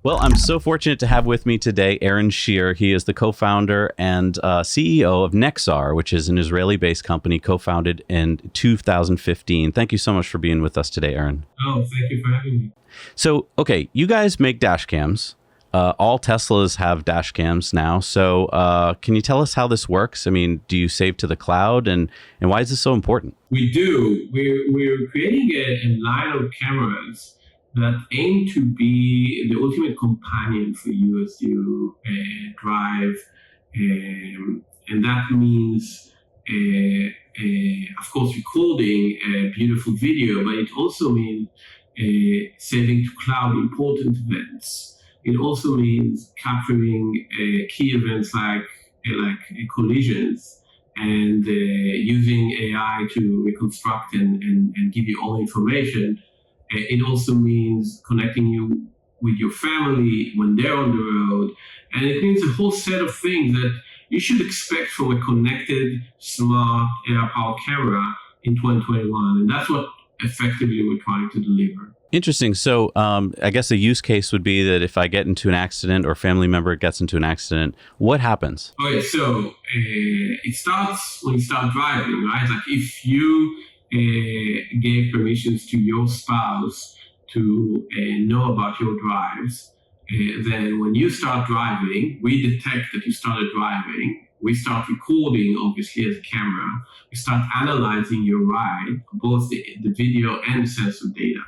Well, I'm so fortunate to have with me today Eran Shir. He is the co-founder and CEO of Nexar, which is an Israeli-based company co-founded in 2015. Thank you so much for being with us today, Eran. Oh, thank you for having me. So, okay, you guys make dash cams. All Teslas have dash cams now. So can you tell us how this works? I mean, do you save to the cloud? And why is this so important? We do. We're creating a line of cameras that aim to be the ultimate companion for you as you drive. And that means, of course, recording a beautiful video, but it also means saving to cloud important events. It also means capturing key events like collisions and using AI to reconstruct and give you all the information. It also means connecting you with your family when they're on the road. And it means a whole set of things that you should expect from a connected, smart, AI-powered camera in 2021. And that's what effectively we're trying to deliver. Interesting. So I guess a use case would be that if I get into an accident or a family member gets into an accident, what happens? Okay, so it starts when you start driving, right? Like if you gave permissions to your spouse to know about your drives, then when you start driving, we detect that you started driving. We start recording, obviously, as a camera. We start analyzing your ride, both the video and the sensor data.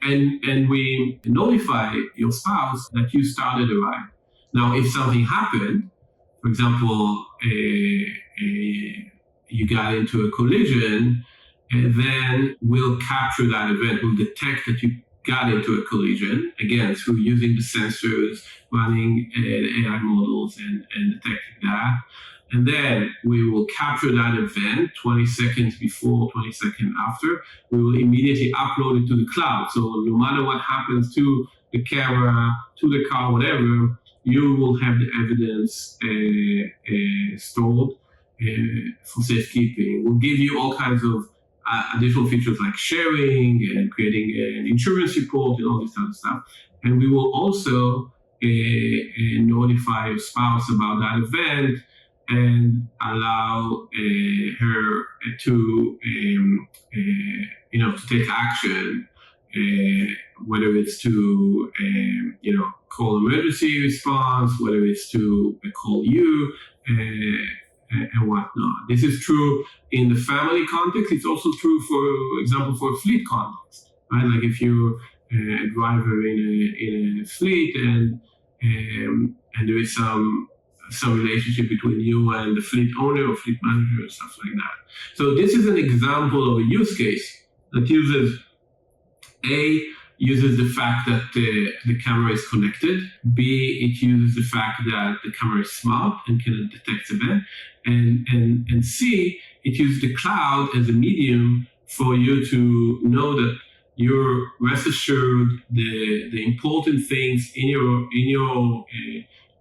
And we notify your spouse that you started a ride. Now, if something happened, for example, you got into a collision, then we'll capture that event. We'll detect that you got into a collision, again, through using the sensors, running the AI models and detecting that. And then we will capture that event 20 seconds before, 20 seconds after. We will immediately upload it to the cloud. So no matter what happens to the camera, to the car, whatever, you will have the evidence stored for safekeeping. We'll give you all kinds of additional features like sharing and creating an insurance report and all this kind of stuff. And we will also notify your spouse about that event and allow her to take action, whether it's to call emergency response, whether it's to call you, and whatnot. This is true in the family context. It's also true, for example, for a fleet context, right? Like if you're a driver in a fleet and there is some relationship between you and the fleet owner or fleet manager or stuff like that. So this is an example of a use case that uses the fact that the camera is connected. B, it uses the fact that the camera is smart and can detect event. And C, it uses the cloud as a medium for you to know that you're rest assured the important things in your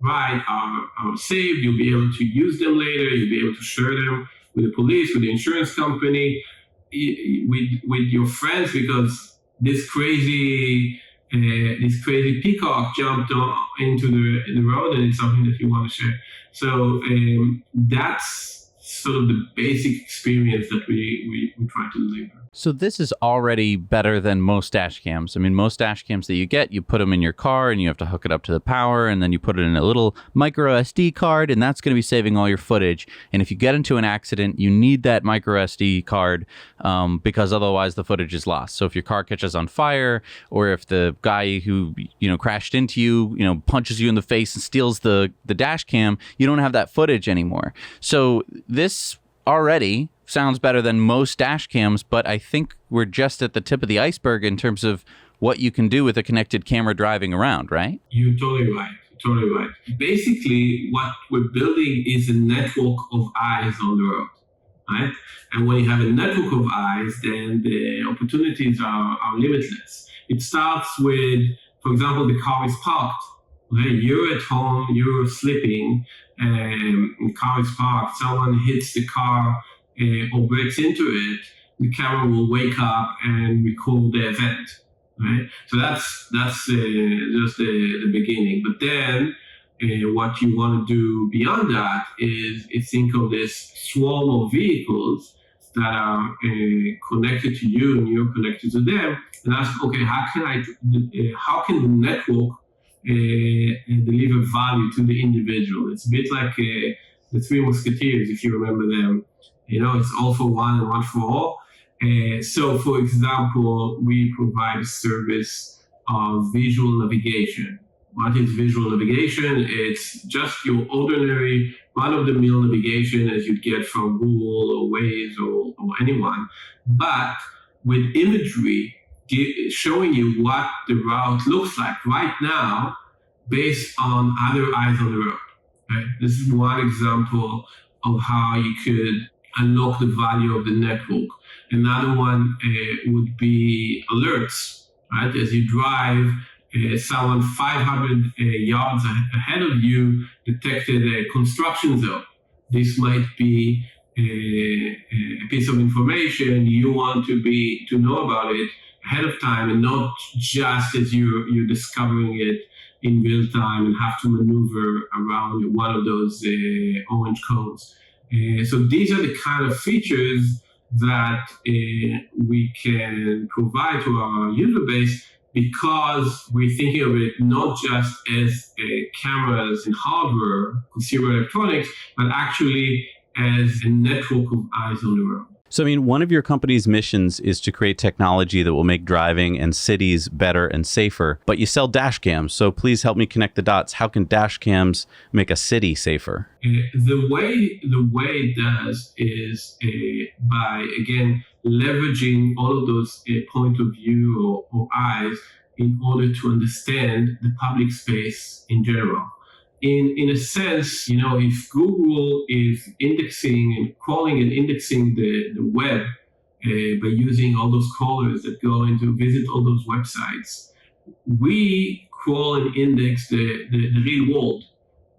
ride are saved. You'll be able to use them later. You'll be able to share them with the police, with the insurance company, with your friends, because this crazy peacock jumped into the road, and it's something that you want to share. So that's sort of the basic experience that we try to deliver. So this is already better than most dash cams. I mean, most dash cams that you get, you put them in your car and you have to hook it up to the power, and then you put it in a little micro SD card, and that's going to be saving all your footage. And if you get into an accident, you need that micro SD card because otherwise the footage is lost. So if your car catches on fire, or if the guy who crashed into you, punches you in the face and steals the dash cam, you don't have that footage anymore. So this already sounds better than most dash cams, but I think we're just at the tip of the iceberg in terms of what you can do with a connected camera driving around, right? You're totally right. Totally right. Basically, what we're building is a network of eyes on the road, right? And when you have a network of eyes, then the opportunities are limitless. It starts with, for example, the car is parked. Okay? You're at home, you're sleeping, the car is parked, someone hits the car or breaks into it, the camera will wake up and record the event. right? So that's just the beginning. But then what you want to do beyond that is think of this swarm of vehicles that are connected to you and you're connected to them, and ask, okay, how can the network deliver value to the individual? It's a bit like the Three Musketeers, if you remember them. It's all for one and one for all. So, for example, we provide a service of visual navigation. What is visual navigation? It's just your ordinary run-of-the-mill navigation as you get from Google or Waze or anyone, but with imagery showing you what the route looks like right now based on other eyes on the road. Right? This is one example of how you could unlock the value of the network. Another one would be alerts. Right? As you drive, someone 500 yards ahead of you detected a construction zone. This might be a piece of information you want to know about it ahead of time, and not just as you're discovering it in real time and have to maneuver around one of those orange cones. So these are the kind of features that we can provide to our user base, because we're thinking of it not just as cameras and hardware, consumer electronics, but actually as a network of eyes on the road. So, one of your company's missions is to create technology that will make driving and cities better and safer, but you sell dash cams. So please help me connect the dots. How can dash cams make a city safer? The way it does is by, again, leveraging all of those point of view or eyes in order to understand the public space in general. In a sense, if Google is indexing and crawling and indexing the web by using all those crawlers that go in to visit all those websites, we crawl and index the real world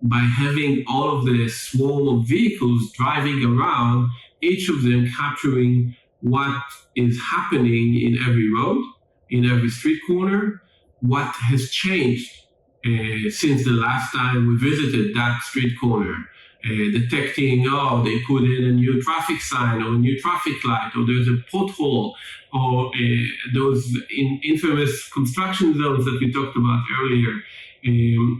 by having all of the swarm of vehicles driving around, each of them capturing what is happening in every road, in every street corner, what has changed since the last time we visited that street corner, detecting, they put in a new traffic sign or a new traffic light, or there's a pothole, or those infamous construction zones that we talked about earlier,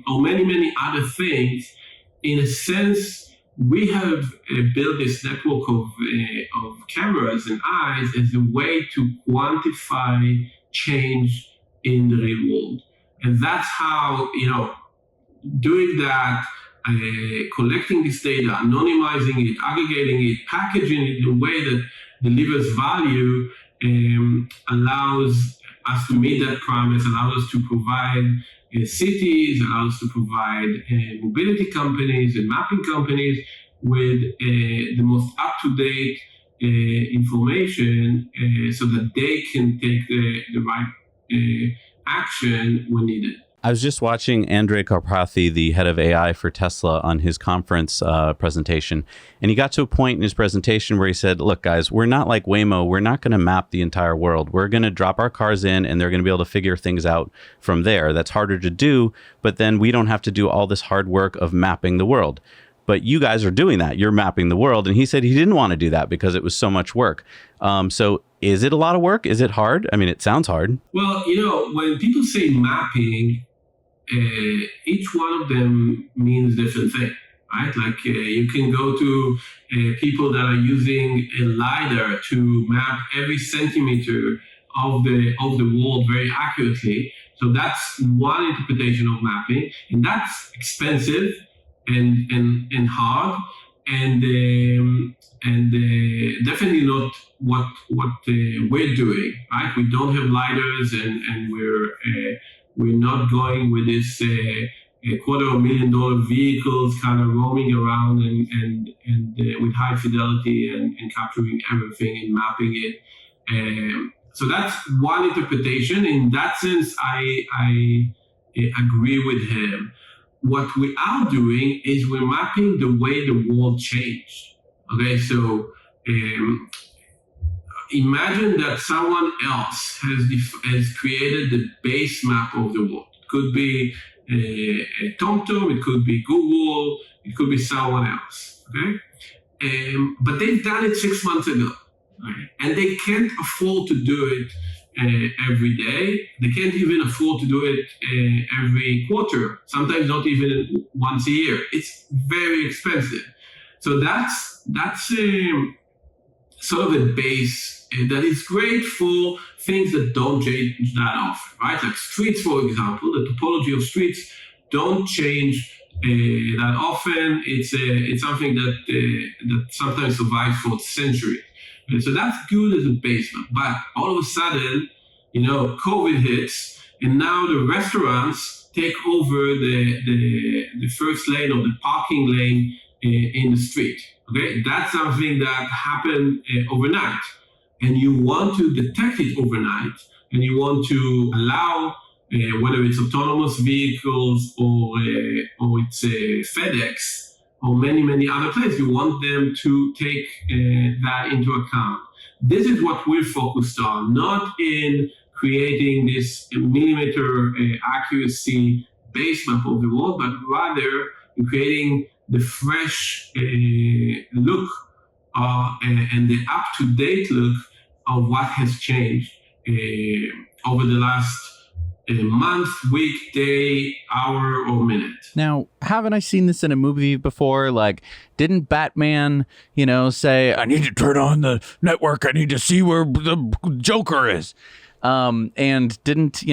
or many, many other things. In a sense, we have built this network of cameras and eyes as a way to quantify change in the real world. And that's how, doing that, collecting this data, anonymizing it, aggregating it, packaging it in a way that delivers value, allows us to meet that promise, allows us to provide cities, allows us to provide mobility companies and mapping companies with the most up-to-date information so that they can take the right action when needed. I was just watching Andrej Karpathy, the head of AI for Tesla, on his conference presentation. And he got to a point in his presentation where he said, look, guys, we're not like Waymo. We're not going to map the entire world. We're going to drop our cars in and they're going to be able to figure things out from there. That's harder to do, but then we don't have to do all this hard work of mapping the world. But you guys are doing that. You're mapping the world. And he said he didn't want to do that because it was so much work. So is it a lot of work? Is it hard? It sounds hard. Well, when people say mapping, each one of them means different thing, right? Like you can go to people that are using a LiDAR to map every centimeter of the world very accurately. So that's one interpretation of mapping, and that's expensive and hard, and definitely not what we're doing, right? We don't have LiDARs, and we're not going with this $250,000 vehicles kind of roaming around and with high fidelity and capturing everything and mapping it. So that's one interpretation. In that sense, I agree with him. What we are doing is we're mapping the way the world changed. Okay, so imagine that someone else has created the base map of the world. It could be a TomTom, it could be Google, it could be someone else. Okay, but they've done it 6 months ago, right? And they can't afford to do it every day. They can't even afford to do it every quarter. Sometimes not even once a year. It's very expensive. So that's sort of a base that is great for things that don't change that often, right? Like streets, for example, the topology of streets don't change that often. It's something that sometimes survives for centuries. And so that's good as a basement. But all of a sudden, COVID hits, and now the restaurants take over the first lane or the parking lane in the street. Okay, that's something that happened overnight, and you want to detect it overnight, and you want to allow whether it's autonomous vehicles or it's FedEx or many other places, you want them to take that into account. This is what we're focused on, not in creating this millimeter accuracy base map of the world, but rather in creating the fresh look and the up-to-date look of what has changed over the last month, week, day, hour, or minute. Now, haven't I seen this in a movie before? Like, didn't Batman, say, I need to turn on the network. I need to see where the Joker is. And didn't,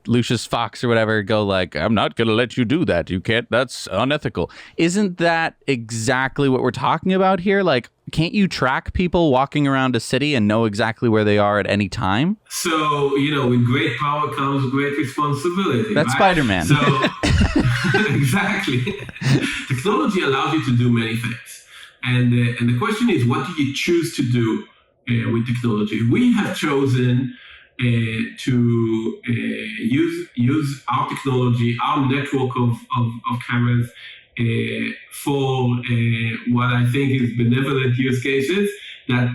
Lucius Fox or whatever go like, I'm not going to let you do that. You can't. That's unethical. Isn't that exactly what we're talking about here? Like, can't you track people walking around a city and know exactly where they are at any time? So, with great power comes great responsibility. That's right? Spider-Man. So, exactly. Technology allows you to do many things. And the question is, what do you choose to do with technology? We have chosen to use our technology, our network of cameras for what I think is benevolent use cases that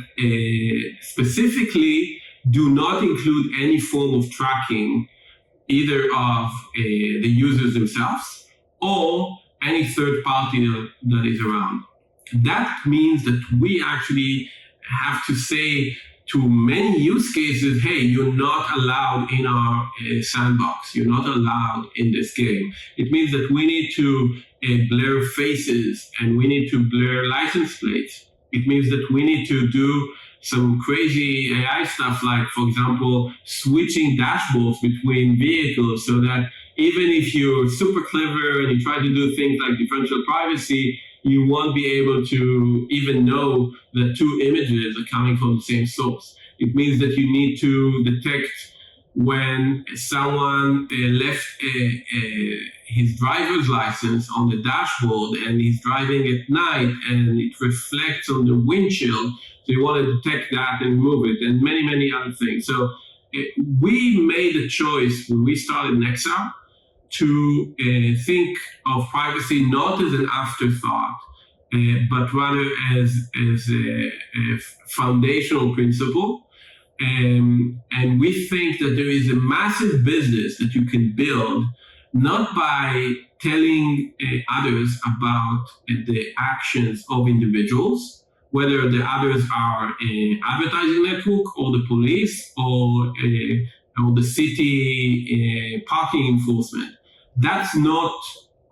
specifically do not include any form of tracking either of the users themselves or any third party that is around. That means that we actually have to say to many use cases, hey, you're not allowed in our sandbox. You're not allowed in this game. It means that we need to blur faces and we need to blur license plates. It means that we need to do some crazy AI stuff like, for example, switching dashboards between vehicles so that even if you're super clever and you try to do things like differential privacy, you won't be able to even know that two images are coming from the same source. It means that you need to detect when someone left his driver's license on the dashboard and he's driving at night and it reflects on the windshield. So you want to detect that and remove it, and many other things. So we made a choice when we started Nexar to think of privacy not as an afterthought, but rather as a foundational principle. And we think that there is a massive business that you can build not by telling others about the actions of individuals, whether the others are an advertising network or the police or the city parking enforcement. That's not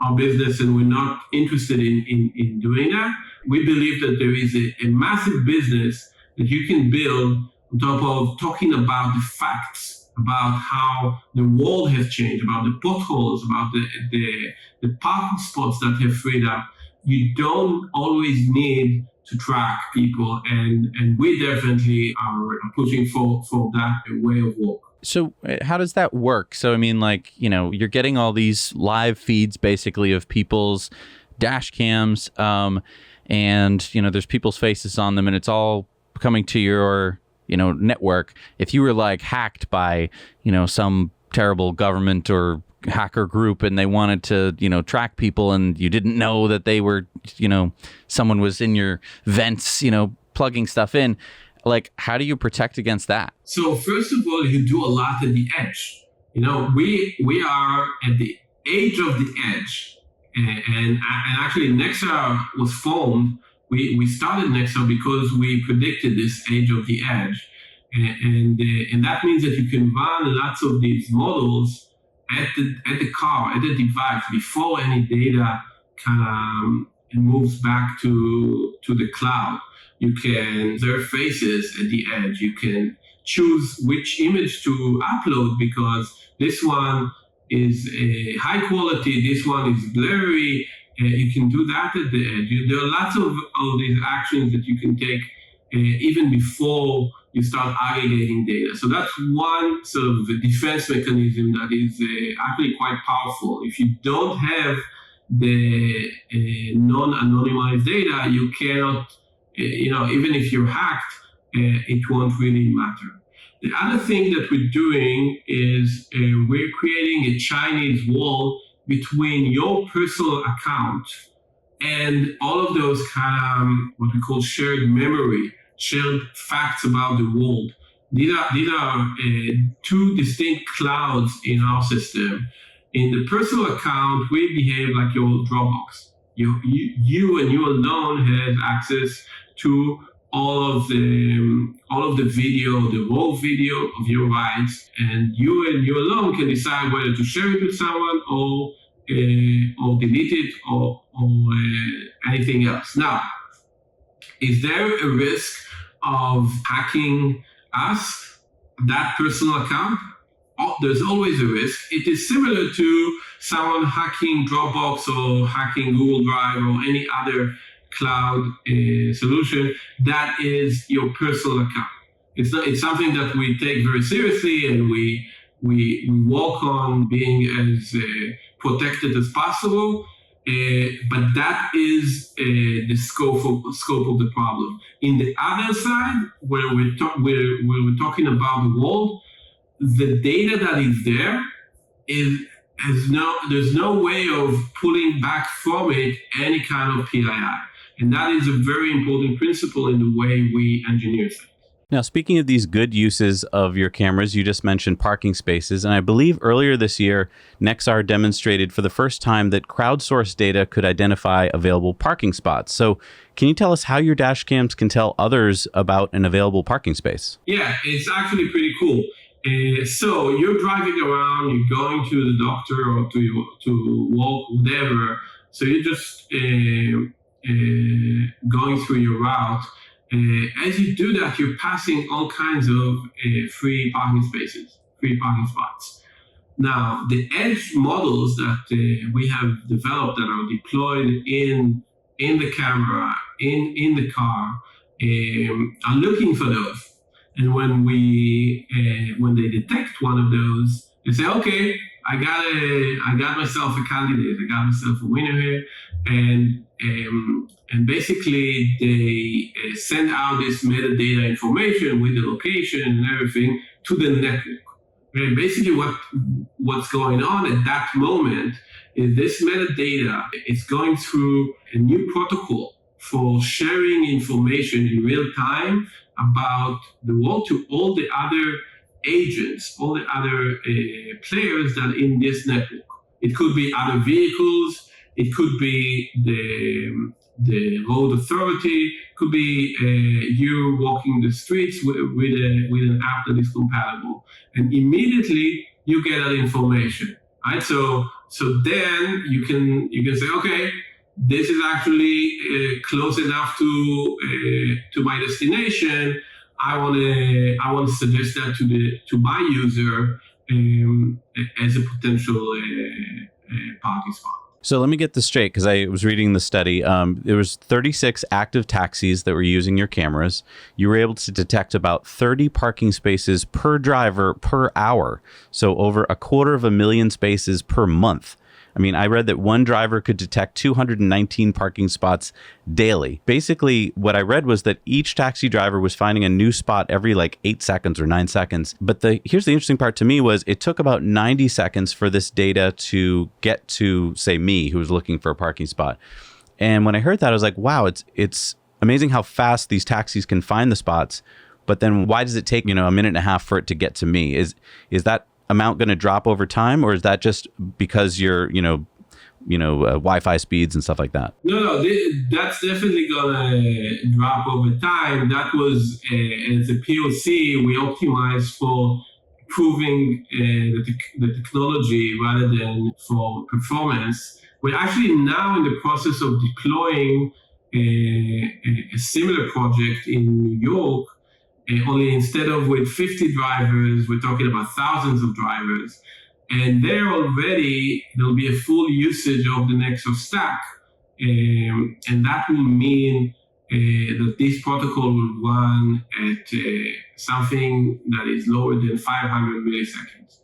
our business, and we're not interested in doing that. We believe that there is a massive business that you can build on top of talking about the facts, about how the world has changed, about the potholes, about the parking spots that have freed up. You don't always need to track people, and we definitely are pushing for that way of work. So how does that work? So, I mean, like, you're getting all these live feeds basically of people's dash cams, and, there's people's faces on them, and it's all coming to your, network. If you were like hacked by, some terrible government or hacker group and they wanted to, track people and you didn't know that they were, someone was in your vents, plugging stuff in, Like, how do you protect against that? So first of all, you do a lot at the edge. We are at the edge of the edge, and actually Nexar was formed. We started Nexar because we predicted this edge of the edge, and that means that you can run lots of these models at the car, at the device, before any data kind of moves back to the cloud. You can observe faces at the edge. You can choose which image to upload because this one is high quality, this one is blurry. You can do that at the edge. There are lots of these actions that you can take even before you start aggregating data. So that's one sort of defense mechanism that is actually quite powerful. If you don't have the non-anonymized data, you cannot, even if you're hacked, it won't really matter. The other thing that we're doing is we're creating a Chinese wall between your personal account and all of those kind of what we call shared memory, shared facts about the world. These are two distinct clouds in our system. In the personal account, we behave like your Dropbox. You and you alone have access to all of the video, the raw video of your rights, and you alone can decide whether to share it with someone or delete it or anything else. Now, is there a risk of hacking us, that personal account? There's always a risk. It is similar to someone hacking Dropbox or hacking Google Drive or any other cloud solution that is your personal account. It's something that we take very seriously, and we work on being as protected as possible. But that is the scope of the problem. In the other side, where we're talking about the world, the data that is there there's no way of pulling back from it any kind of PII. And that is a very important principle in the way we engineer things. Now, speaking of these good uses of your cameras, you just mentioned parking spaces. And I believe earlier this year, Nexar demonstrated for the first time that crowdsourced data could identify available parking spots. So can you tell us how your dash cams can tell others about an available parking space? Yeah, it's actually pretty cool. So you're driving around, you're going to the doctor or to walk, whatever. So you're just going through your route. As you do that, you're passing all kinds of free parking spaces, free parking spots. Now, the edge models that we have developed that are deployed in the camera, in the car, are looking for those. And when they detect one of those, they say, okay, I got myself a candidate, I got myself a winner here, and basically they send out this metadata information with the location and everything to the network. And basically what's going on at that moment is this metadata is going through a new protocol for sharing information in real time about the world to all the other agents, all the other players that are in this network. It could be other vehicles, it could be the road authority, it could be you walking the streets with an app that is compatible. And immediately you get that information, right? So then you can say, okay, this is actually close enough to my destination. I want to suggest that to my user as a potential parking spot. So let me get this straight, because I was reading the study. There was 36 active taxis that were using your cameras. You were able to detect about 30 parking spaces per driver per hour. So over 250,000 spaces per month. I mean, I read that one driver could detect 219 parking spots daily. Basically, what I read was that each taxi driver was finding a new spot every 8 seconds or 9 seconds. But here's the interesting part to me was it took about 90 seconds for this data to get to, say, me, who was looking for a parking spot. And when I heard that, I was like, wow, it's amazing how fast these taxis can find the spots but then why does it take, a minute and a half for it to get to me? Is that amount going to drop over time, or is that just because you're, Wi-Fi speeds and stuff like that? No, that's definitely gonna drop over time. That was as a POC, we optimized for improving the technology rather than for performance. We're actually now in the process of deploying a similar project in New York. Only instead of with 50 drivers, we're talking about thousands of drivers. And there already, there'll be a full usage of the Nexar stack. And that will mean that this protocol will run at something that is lower than 500 milliseconds.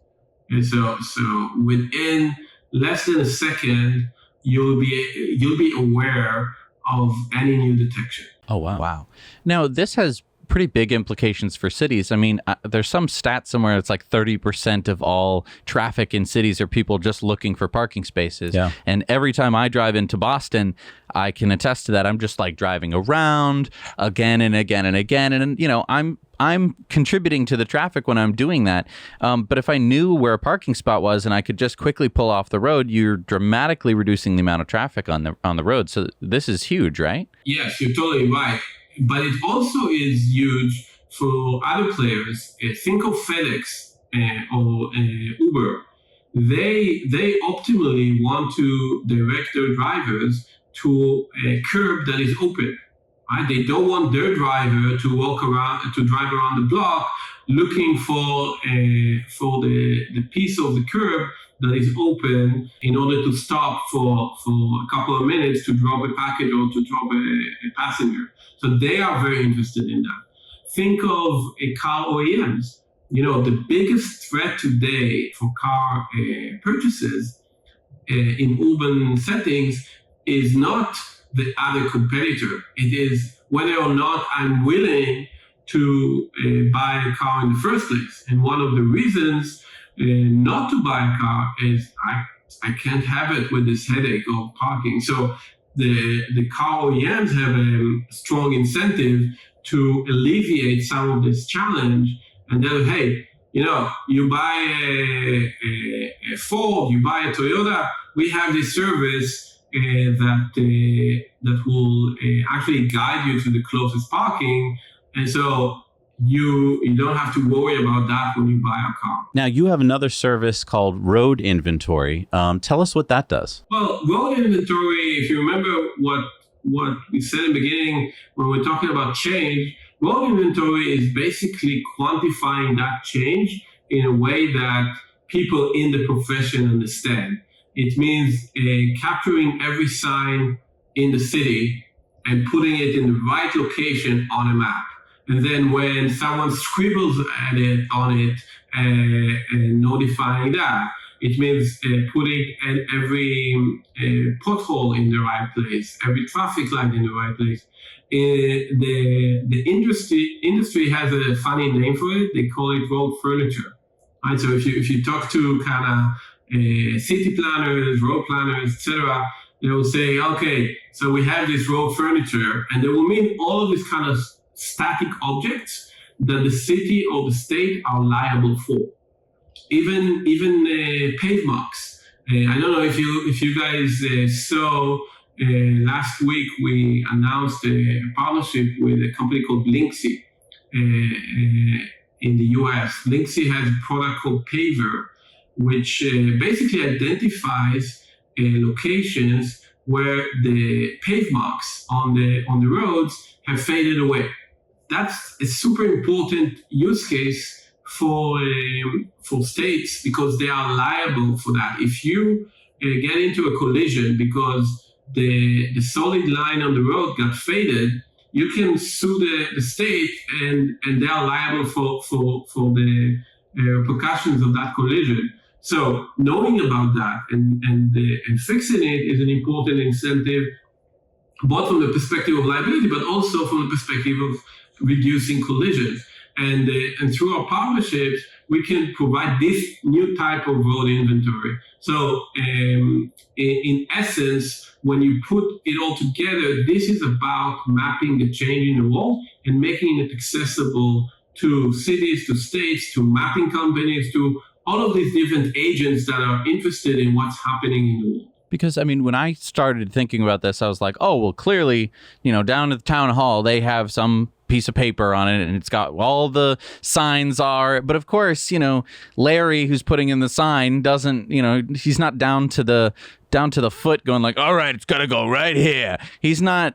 And so within less than a second, you'll be aware of any new detection. Oh, wow. Wow. Now, this has pretty big implications for cities. I mean, there's some stat somewhere it's like 30% of all traffic in cities are people just looking for parking spaces. Yeah. And every time I drive into Boston, I can attest to that. I'm just like driving around again and again and again. And, I'm contributing to the traffic when I'm doing that. But if I knew where a parking spot was and I could just quickly pull off the road, you're dramatically reducing the amount of traffic on the road. So this is huge, right? Yes, you're totally right. But it also is huge for other players. Think of FedEx or Uber. They optimally want to direct their drivers to a curb that is open. Right? They don't want their driver to drive around the block looking for the piece of the curb that is open in order to stop for a couple of minutes to drop a package or to drop a passenger. So they are very interested in that. Think of car OEMs. The biggest threat today for car purchases in urban settings is not the other competitor. It is whether or not I'm willing to buy a car in the first place. And one of the reasons not to buy a car is I can't have it with this headache of parking. So the car OEMs have a strong incentive to alleviate some of this challenge. And then, hey, you buy a Ford, you buy a Toyota, we have this service that will actually guide you to the closest parking. And so you don't have to worry about that when you buy a car. Now, you have another service called Road Inventory. Tell us what that does. Well, Road Inventory, if you remember what we said in the beginning when we're talking about change, Road Inventory is basically quantifying that change in a way that people in the profession understand. It means capturing every sign in the city and putting it in the right location on a map. And then when someone scribbles on it and notifying that, it means putting every pothole in the right place, every traffic light in the right place. The industry has a funny name for it. They call it road furniture. Right? So if you talk to kind of city planners, road planners, etc., they will say, okay, so we have this road furniture, and they will mean all of these kind of static objects that the city or the state are liable for. Even pave marks. I don't know if you guys saw last week we announced a partnership with a company called Linksy in the US. Linksy has a product called Paver, which basically identifies locations where the pave marks on the roads have faded away. That's a super important use case for states because they are liable for that. If you get into a collision because the solid line on the road got faded, you can sue the state and they are liable for the repercussions of that collision. So knowing about that and fixing it is an important incentive, both from the perspective of liability, but also from the perspective of reducing collisions. And through our partnerships, we can provide this new type of road inventory. So in essence, when you put it all together, this is about mapping the change in the world and making it accessible to cities, to states, to mapping companies, to all of these different agents that are interested in what's happening in the world. Because, I mean, when I started thinking about this, I was like, oh, well, clearly, down at the town hall, they have some piece of paper on it and it's got all the signs are. But of course, Larry, who's putting in the sign, doesn't, he's not down to the foot going like, all right, it's got to go right here. He's not,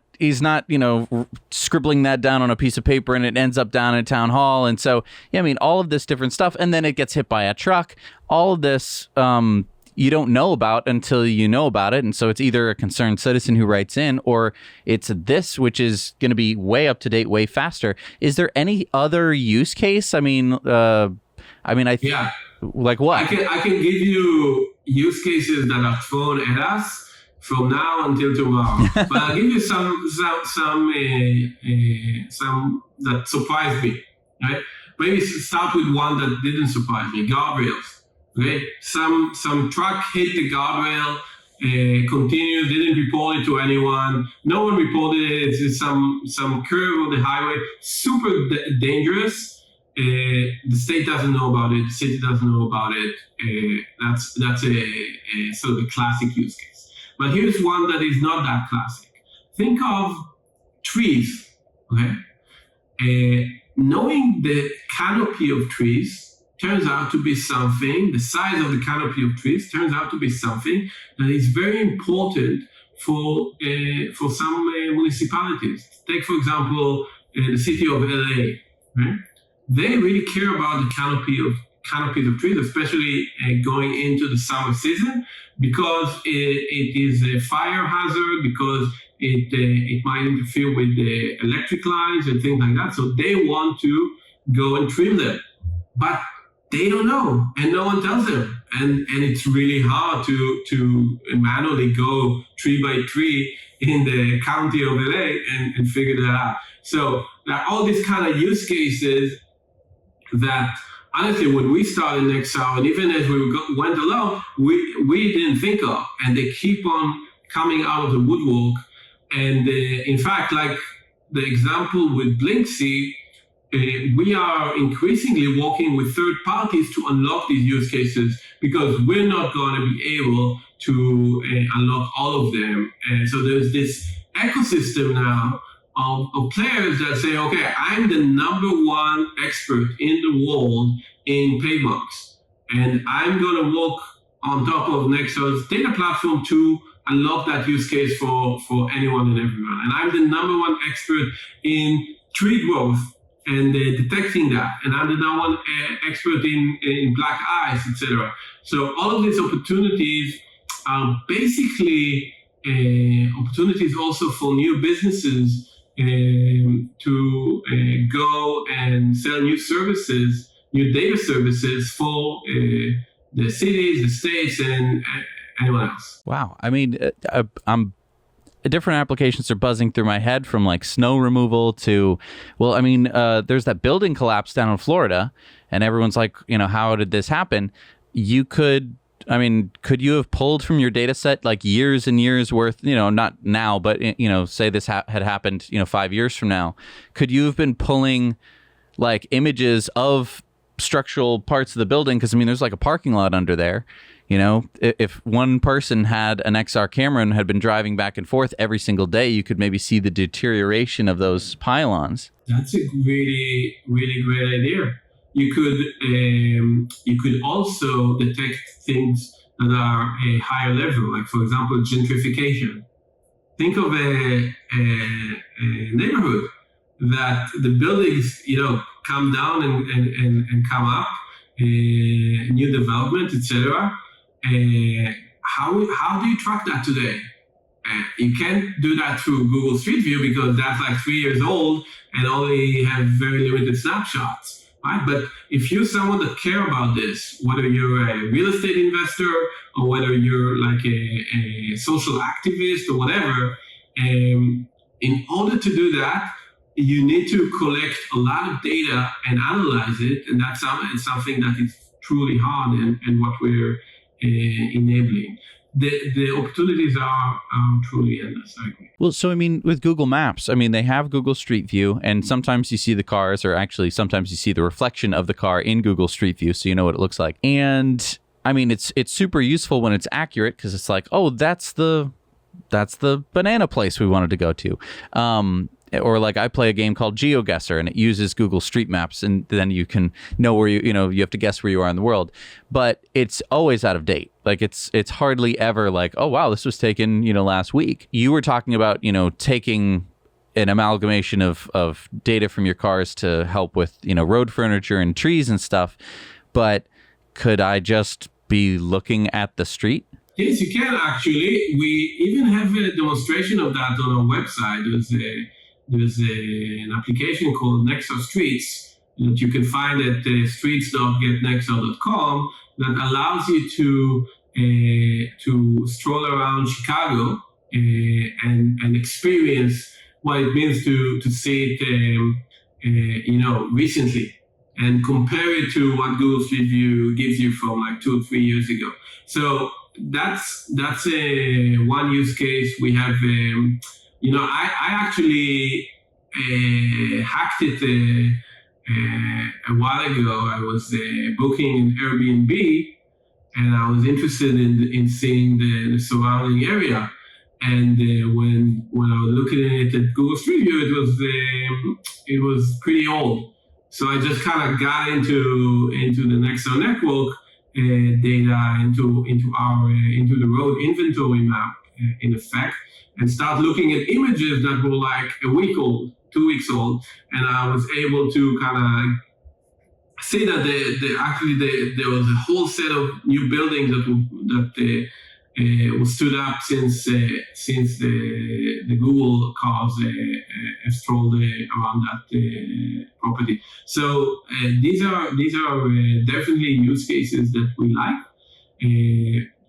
scribbling that down on a piece of paper and it ends up down at town hall. And so, yeah, I mean, all of this different stuff. And then it gets hit by a truck. All of this, you don't know about until you know about it. And so it's either a concerned citizen who writes in or it's this, which is going to be way up to date, way faster. Is there any other use case? I mean, Yeah. Like what? I can give you use cases that are thrown at us from now until tomorrow. But I'll give you some that surprised me, right? Maybe start with one that didn't surprise me, guardrails. Okay, some truck hit the guardrail, continued, didn't report it to anyone. No one reported it. It's just some curve on the highway, super dangerous. The state doesn't know about it. The city doesn't know about it. That's a sort of a classic use case. But here's one that is not that classic. Think of trees. Okay, knowing the canopy of trees turns out to be something, the size of the canopy of trees turns out to be something that is very important for some municipalities. Take, for example, the city of LA. Right? They really care about the canopies of trees, especially going into the summer season, because it is a fire hazard, because it might interfere with the electric lines and things like that. So they want to go and trim them. But they don't know, and no one tells them, and it's really hard to manually go tree by tree in the county of LA and figure that out. So there are all these kind of use cases that honestly, when we started Nexar, and even as we went along, we didn't think of, and they keep on coming out of the woodwork. And in fact, like the example with Blinksy, we are increasingly working with third parties to unlock these use cases because we're not going to be able to unlock all of them. And so there's this ecosystem now of players that say, okay, I'm the number one expert in the world in PayBox, and I'm going to work on top of Nexar's data platform to unlock that use case for anyone and everyone. And I'm the number one expert in tree growth and detecting that. And I'm the number one expert in black ice, etc. So all of these opportunities are basically opportunities also for new businesses to go and sell new services, new data services for the cities, the states, and anyone else. Wow. I mean, different applications are buzzing through my head, from like snow removal to, well, I mean, there's that building collapse down in Florida, and everyone's like, how did this happen? Could you have pulled from your data set like years and years worth, not now, but, say this had happened, 5 years from now, could you have been pulling like images of structural parts of the building? Because, there's like a parking lot under there. If one person had an XR camera and had been driving back and forth every single day, you could maybe see the deterioration of those pylons. That's a really, really great idea. You could also detect things that are a higher level, like, for example, gentrification. Think of a neighborhood that the buildings, come down and come up, new development, etc. How do you track that today? You can't do that through Google Street View because that's like 3 years old and only have very limited snapshots, right? But if you're someone that care about this, whether you're a real estate investor or whether you're like a social activist or whatever, in order to do that, you need to collect a lot of data and analyze it, and that's something that is truly hard and what we're enabling. The opportunities are truly endless, I agree. Well, so I mean, with Google Maps, I mean, they have Google Street View, and sometimes you see the cars, or actually sometimes you see the reflection of the car in Google Street View, so you know what it looks like. And I mean, it's super useful when it's accurate, because it's like, oh, that's the banana place we wanted to go to. Or like I play a game called GeoGuessr, and it uses Google Street Maps, and then you can know where you have to guess where you are in the world. But it's always out of date. Like it's hardly ever like, oh wow, this was taken last week. You were talking about taking an amalgamation of data from your cars to help with road furniture and trees and stuff. But could I just be looking at the street? Yes, you can actually. We even have a demonstration of that on our website. There's an application called Nexar Streets that you can find at streets.getnexar.com that allows you to stroll around Chicago and experience what it means to see it recently, and compare it to what Google Street View gives you from like 2 or 3 years ago. So that's one use case. We have I actually hacked it a while ago. I was booking an Airbnb, and I was interested in seeing the surrounding area. And when I was looking at it at Google Street View, it was pretty old. So I just kind of got into the Nexar network data into the road inventory map in effect, and start looking at images that were like a week old, 2 weeks old, and I was able to kind of see that there was a whole set of new buildings that stood up since the Google cars have strolled around that property. So these are definitely use cases that we like.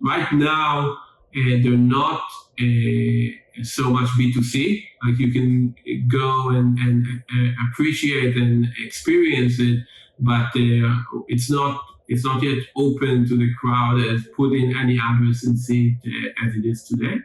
Right now, they're not so much B2C. Like you can go and appreciate and experience it, but it's not yet open to the crowd as put in any address and see it as it is today.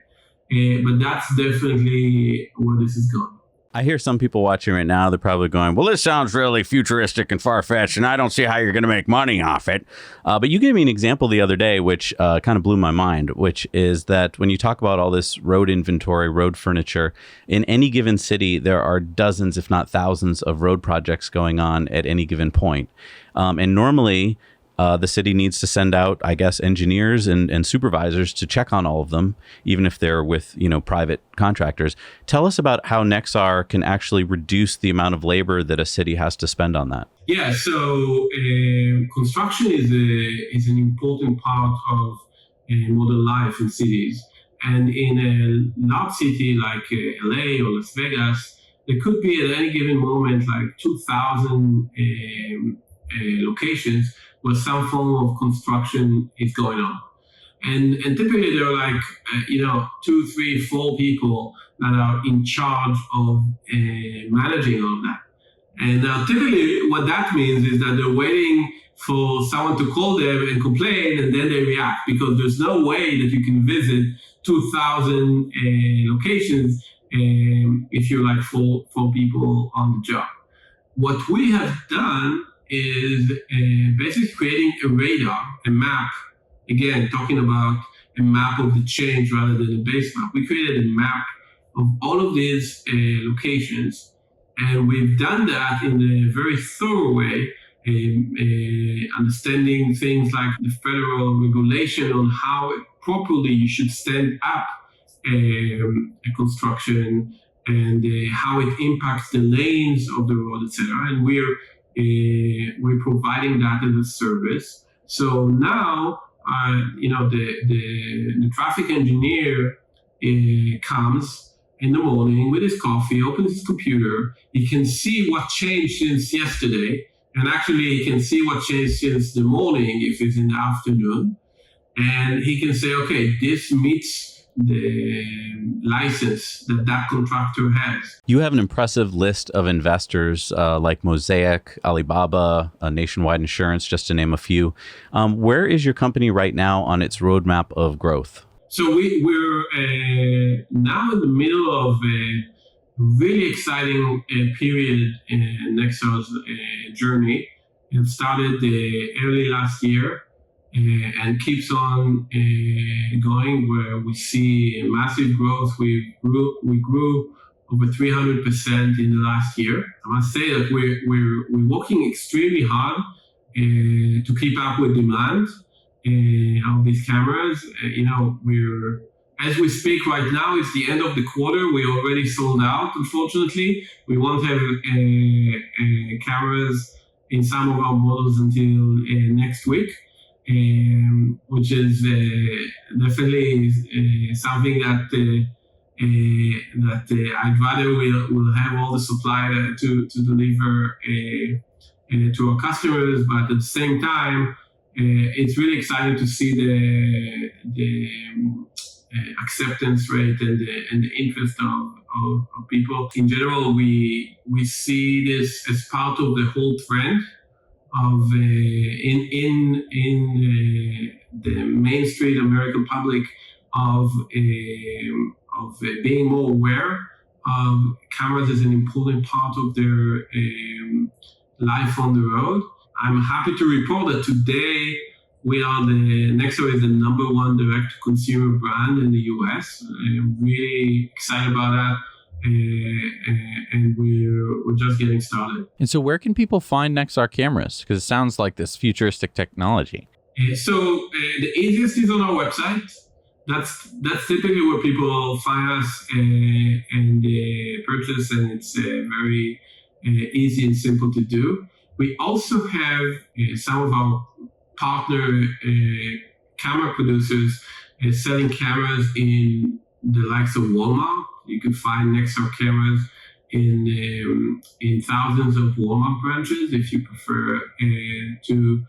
But that's definitely where this is going. I hear some people watching right now, they're probably going, well, this sounds really futuristic and far-fetched, and I don't see how you're going to make money off it. But you gave me an example the other day, which kind of blew my mind, which is that when you talk about all this road inventory, road furniture, in any given city, there are dozens, if not thousands, of road projects going on at any given point. And normally, the city needs to send out, I guess, engineers and supervisors to check on all of them, even if they're with, private contractors. Tell us about how Nexar can actually reduce the amount of labor that a city has to spend on that. Yeah, so construction is an important part of modern life in cities. And in a large city like LA or Las Vegas, there could be at any given moment like 2,000 locations where some form of construction is going on. And typically there are like, 2, 3, 4 people that are in charge of managing all of that. And typically what that means is that they're waiting for someone to call them and complain, and then they react, because there's no way that you can visit 2,000 locations if you're like four people on the job. What we have done is basically creating a radar, a map. Again, talking about a map of the change rather than a base map. We created a map of all of these locations, and we've done that in a very thorough way, understanding things like the federal regulation on how properly you should stand up a construction, and how it impacts the lanes of the road, etc. And we're providing that as a service. So now, the traffic engineer comes in the morning with his coffee, opens his computer. He can see what changed since yesterday, and actually he can see what changed since the morning if it's in the afternoon. And he can say, okay, this meets the license that contractor has. You have an impressive list of investors like Mosaic, Alibaba, Nationwide Insurance, just to name a few. Where is your company right now on its roadmap of growth? So we're now in the middle of a really exciting period in Nexar's journey. It started early last year and keeps on going, where we see massive growth. We grew over 300% in the last year. I must say that we're working extremely hard to keep up with demand of these cameras. As we speak right now, it's the end of the quarter. We already sold out, unfortunately. We won't have cameras in some of our models until next week, which is definitely something that I'd rather we'll have all the supply to deliver to our customers, but at the same time, it's really exciting to see the acceptance rate and the interest of people. In general, we see this as part of the whole trend of in the Main Street American public of being more aware of cameras as an important part of their life on the road. I'm happy to report that today Nexar is the number one direct-to-consumer brand in the US. I'm really excited about that, and we're just getting started. And so where can people find Nexar cameras? Because it sounds like this futuristic technology. So the easiest is on our website. That's typically where people find us and purchase, and it's very easy and simple to do. We also have some of our partner camera producers selling cameras in the likes of Walmart. You can find Nexar cameras in thousands of Walmart branches if you prefer to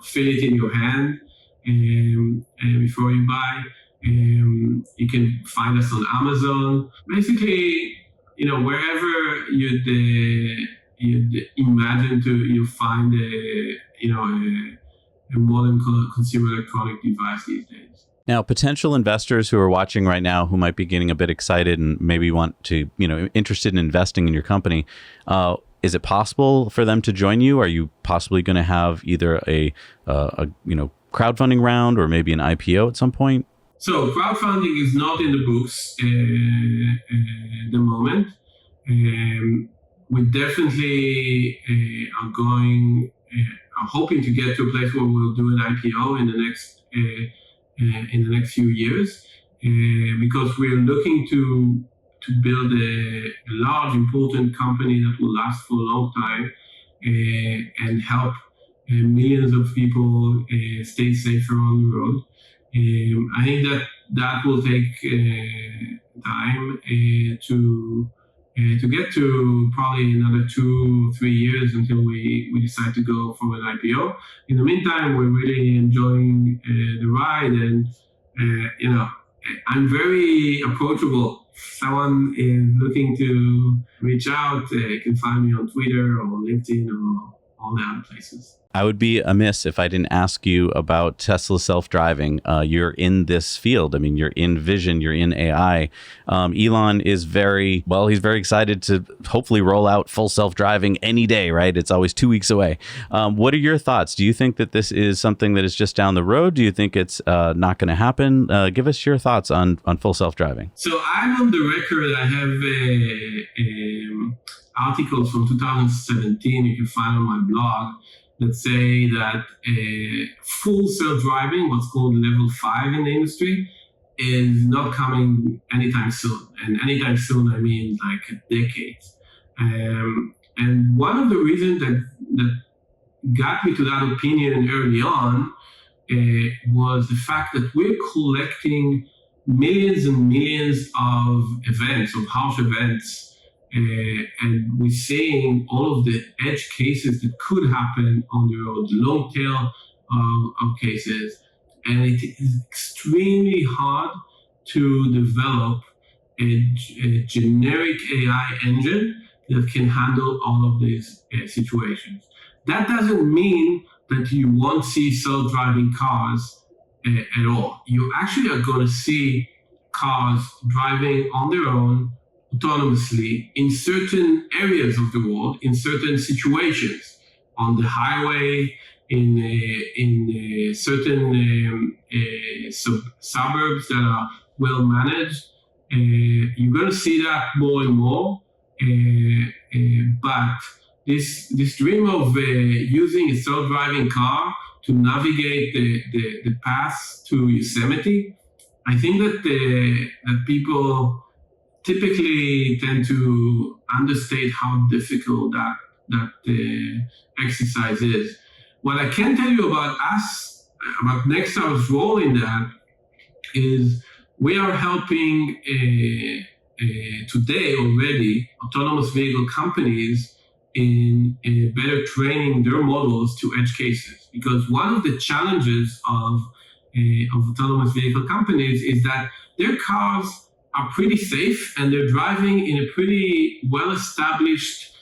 feel it in your hand before you buy. You can find us on Amazon. Basically, wherever you'd imagine you'll find a modern consumer electronic device these days. Now, potential investors who are watching right now who might be getting a bit excited and maybe want to, interested in investing in your company, is it possible for them to join you? Are you possibly going to have either a crowdfunding round or maybe an IPO at some point? So crowdfunding is not in the books at the moment. We definitely are hoping to get to a place where we'll do an IPO in the next few years, because we're looking to build a large, important company that will last for a long time and help millions of people stay safer on the road. I think that will take time to get to, probably another 2-3 years until we decide to go for an IPO. In the meantime, we're really enjoying the ride, and I'm very approachable. If someone is looking to reach out, you can find me on Twitter or LinkedIn or all the other places. I would be amiss if I didn't ask you about Tesla self-driving. You're in this field. I mean, you're in vision, you're in AI. Elon is he's very excited to hopefully roll out full self-driving any day, right? It's always 2 weeks away. What are your thoughts? Do you think that this is something that is just down the road? Do you think it's not going to happen? Give us your thoughts on full self-driving. So I'm on the record. I have articles from 2017 you can find on my blog that say that full self-driving, what's called level 5 in the industry, is not coming anytime soon. And anytime soon, I mean like a decade. And one of the reasons that got me to that opinion early on was the fact that we're collecting millions and millions of events, of harsh events, and we're seeing all of the edge cases that could happen on the road, long tail of cases. And it is extremely hard to develop a generic AI engine that can handle all of these situations. That doesn't mean that you won't see self-driving cars at all. You actually are going to see cars driving on their own autonomously in certain areas of the world, in certain situations, on the highway, in certain suburbs that are well managed. You're going to see that more and more. But this dream of using a self-driving car to navigate the path to Yosemite, I think that people typically tend to understate how difficult that exercise is. What I can tell you about us, about Nexar's role in that, is we are helping today already autonomous vehicle companies in better training their models to edge cases. Because one of the challenges of autonomous vehicle companies is that their cars are pretty safe and they're driving in a pretty well-established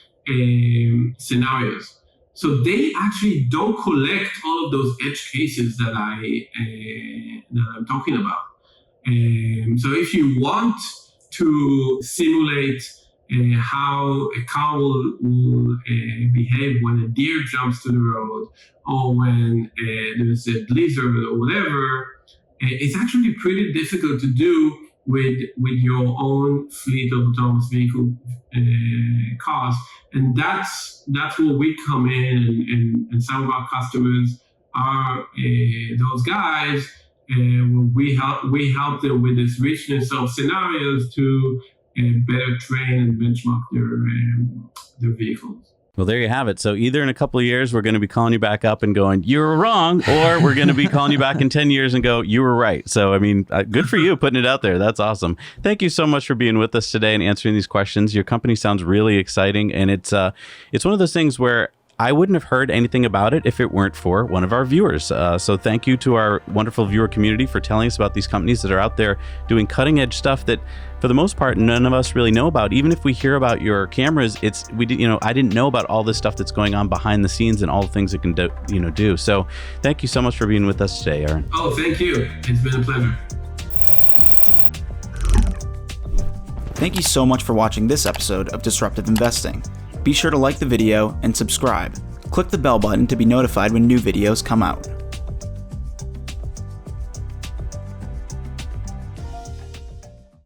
scenarios. So they actually don't collect all of those edge cases that I'm talking about. So if you want to simulate how a car will behave when a deer jumps to the road, or when there's a blizzard or whatever, it's actually pretty difficult to do with your own fleet of autonomous vehicle cars. And that's where we come in, and some of our customers are those guys. We help them with this richness of scenarios to better train and benchmark their vehicles. Well, there you have it. So either in a couple of years, we're going to be calling you back up and going, you were wrong, or we're going to be calling you back in 10 years and go, you were right. So, I mean, good for you putting it out there. That's awesome. Thank you so much for being with us today and answering these questions. Your company sounds really exciting. And it's one of those things where I wouldn't have heard anything about it if it weren't for one of our viewers. So thank you to our wonderful viewer community for telling us about these companies that are out there doing cutting edge stuff that, for the most part, none of us really know about. Even if we hear about your cameras, I didn't know about all this stuff that's going on behind the scenes and all the things it can do. So thank you so much for being with us today, Eran. Oh, thank you. It's been a pleasure. Thank you so much for watching this episode of Disruptive Investing. Be sure to like the video and subscribe. Click the bell button to be notified when new videos come out.